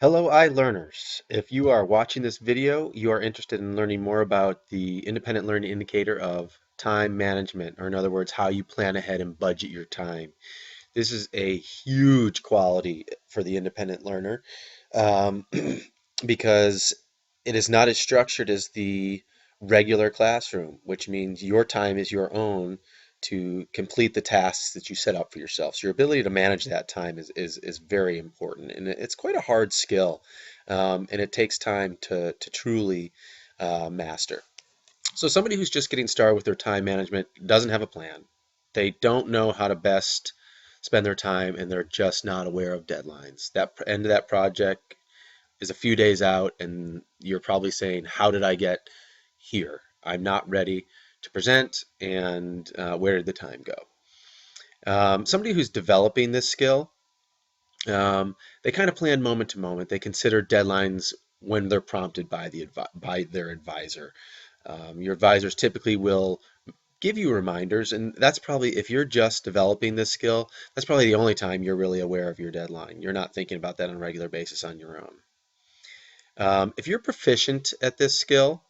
Hello, iLearners. If you are watching this video, you are interested in learning more about the independent learning indicator of time management, or in other words, how you plan ahead and budget your time. This is a huge quality for the independent learner um, because it is not as structured as the regular classroom, which means your time is your own to complete the tasks that you set up for yourself. So your ability to manage that time is very important, and it's quite a hard skill, and it takes time to truly master. So somebody who's just getting started with their time management doesn't have a plan. They don't know how to best spend their time, and they're just not aware of deadlines. That end of that project is a few days out, and you're probably saying, "How did I get here? I'm not ready to present, and where did the time go?" Somebody who's developing this skill, they kind of plan moment to moment. They consider deadlines when they're prompted by by their advisor. Your advisors typically will give you reminders, and that's probably, if you're just developing this skill, that's probably the only time you're really aware of your deadline. You're not thinking about that on a regular basis on your own. If you're proficient at this skill,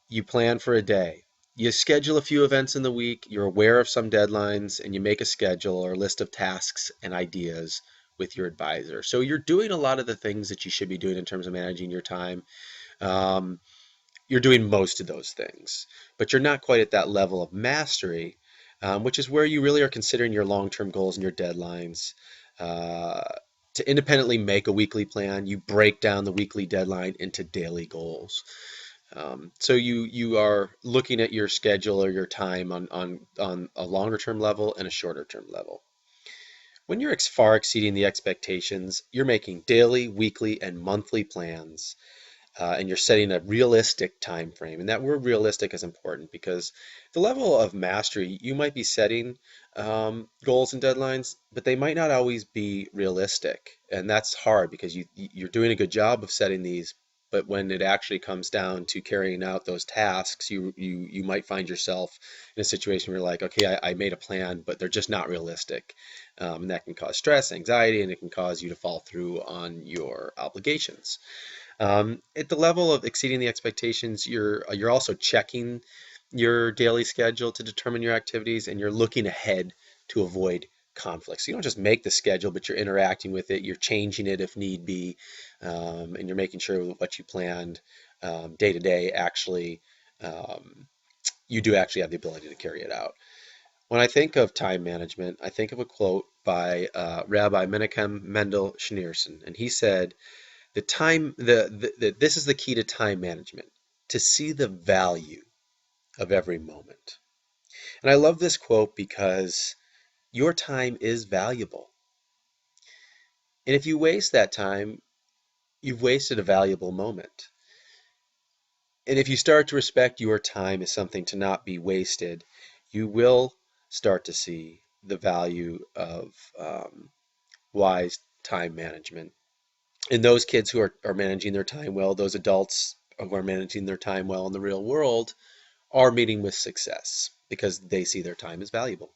you plan for a day. You schedule a few events in the week, you're aware of some deadlines, and you make a schedule or a list of tasks and ideas with your advisor. So you're doing a lot of the things that you should be doing in terms of managing your time. Um, you're doing most of those things, but you're not quite at that level of mastery, which is where you really are considering your long-term goals and your deadlines. Uh, to independently make a weekly plan, you break down the weekly deadline into daily goals. So you are looking at your schedule or your time on a longer term level and a shorter term level. When you're far exceeding the expectations, you're making daily, weekly, and monthly plans, and you're setting a realistic time frame. And that word realistic is important because the level of mastery, you might be setting goals and deadlines, but they might not always be realistic. And that's hard because you're doing a good job of setting these, but when it actually comes down to carrying out those tasks, you might find yourself in a situation where you're like, okay, I made a plan, but they're just not realistic. And that can cause stress, anxiety, and it can cause you to fall through on your obligations. At the level of exceeding the expectations, you're also checking your daily schedule to determine your activities, and you're looking ahead to avoid conflicts. So you don't just make the schedule, but you're interacting with it, you're changing it if need be, and you're making sure that what you planned day to day actually um, you do actually have the ability to carry it out. When I think of time management, I think of a quote by Rabbi Menachem Mendel Schneerson, and he said, the time the this is the key to time management, to see the value of every moment. And I love this quote because your time is valuable, and if you waste that time, you've wasted a valuable moment. And if you start to respect your time as something to not be wasted, you will start to see the value of wise time management. And those kids who are managing their time well, those adults who are managing their time well in the real world, are meeting with success because they see their time as valuable.